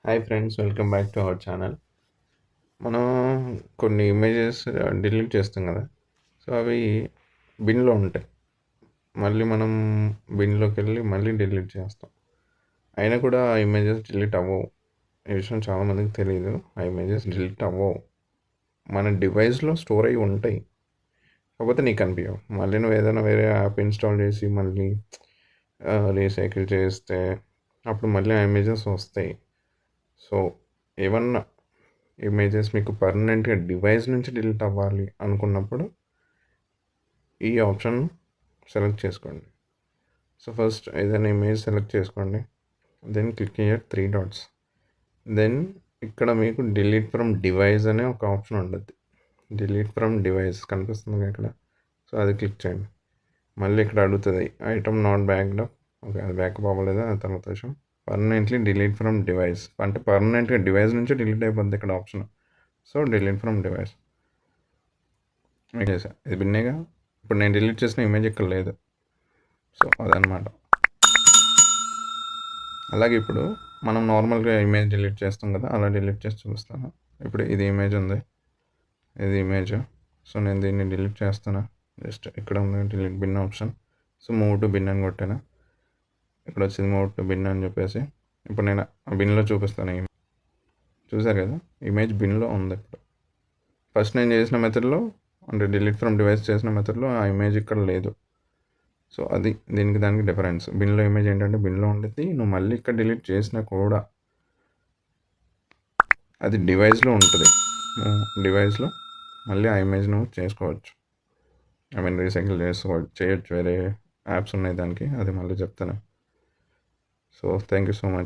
Hi friends, welcome back to our channel. మనం కొన్ని images delete చేస్తాం కదా. సో అవి బిన్లో ఉంటాయి. మళ్ళీ మనం బిన్లోకి వెళ్ళి మళ్ళీ డిలీట్ చేస్తాం. అయినా కూడా ఆ ఇమేజెస్ డిలీట్ అవ్వవు. ఈ విషయం చాలామందికి తెలియదు. ఆ ఇమేజెస్ డిలీట్ అవ్వవు. మన డివైస్లో స్టోర్ అయ్యి ఉంటాయి. కాకపోతే నీకు కనిపించవు. మళ్ళీ నువ్వు ఏదైనా వేరే యాప్ ఇన్స్టాల్ చేసి మళ్ళీ రీసైకిల్ చేస్తే అప్పుడు మళ్ళీ ఆ ఇమేజెస్ వస్తాయి. సో ఏమన్నా ఇమేజెస్ మీకు పర్మనెంట్గా డివైస్ నుంచి డిలీట్ అవ్వాలి అనుకున్నప్పుడు ఈ ఆప్షన్ సెలెక్ట్ చేసుకోండి. సో ఫస్ట్ ఏదైనా ఇమేజ్ సెలెక్ట్ చేసుకోండి. Then click here 3 dots. Then ఇక్కడ మీకు డిలీట్ ఫ్రమ్ డివైస్ అనే ఒక ఆప్షన్ ఉంటుంది. డిలీట్ ఫ్రమ్ డివైస్ కనిపిస్తుంది ఇక్కడ. సో అది క్లిక్ చేయండి. మళ్ళీ ఇక్కడ అడుగుతుంది item not backed up. Okay, అది బ్యాకప్ అవ్వలేదు, అది తర్వాత విషయం. పర్మనెంట్లీ డిలీట్ ఫ్రమ్ డివైస్ అంటే పర్మనెంట్గా డివైస్ నుంచి డిలీట్ అయిపోద్ది ఇక్కడ option. So delete from device చేసా. ఇది బిన్నేగా. ఇప్పుడు నేను డిలీట్ చేసిన ఇమేజ్ ఇక్కడ లేదు. సో అదనమాట. అలాగే ఇప్పుడు మనం నార్మల్గా ఇమేజ్ డిలీట్ చేస్తాం కదా, అలా డిలీట్ చేసి చూపిస్తాను. ఇప్పుడు ఇది ఇమేజ్ ఉంది, ఇది ఇమేజ్. సో నేను దీన్ని డిలీట్ చేస్తాను. జస్ట్ ఇక్కడ ఉంది delete bin option. So move to bin అని కొట్టాను. ఇక్కడ వచ్చింది మూవ్ టు బిన్ అని చెప్పేసి. ఇప్పుడు నేను ఆ బిన్లో చూపిస్తాను. చూసారు కదా, ఇమేజ్ బిన్లో ఉంది. ఇప్పుడు ఫస్ట్ నేను చేసిన మెథడ్లో అంటే డిలీట్ ఫ్రమ్ డివైస్ చేసిన మెథడ్లో ఆ ఇమేజ్ ఇక్కడ లేదు. సో అది దానికి డిఫరెన్స్. బిన్లో ఇమేజ్ ఏంటంటే బిన్లో ఉండేది. నువ్వు మళ్ళీ ఇక్కడ డిలీట్ చేసినా కూడా అది డివైస్లో ఉంటుంది. డివైస్లో మళ్ళీ ఆ ఇమేజ్ నువ్వు చేసుకోవచ్చు. రీసైకిల్ చేయొచ్చు. వేరే యాప్స్ ఉన్నాయి దానికి, అది మళ్ళీ చెప్తాను. So thank you so much.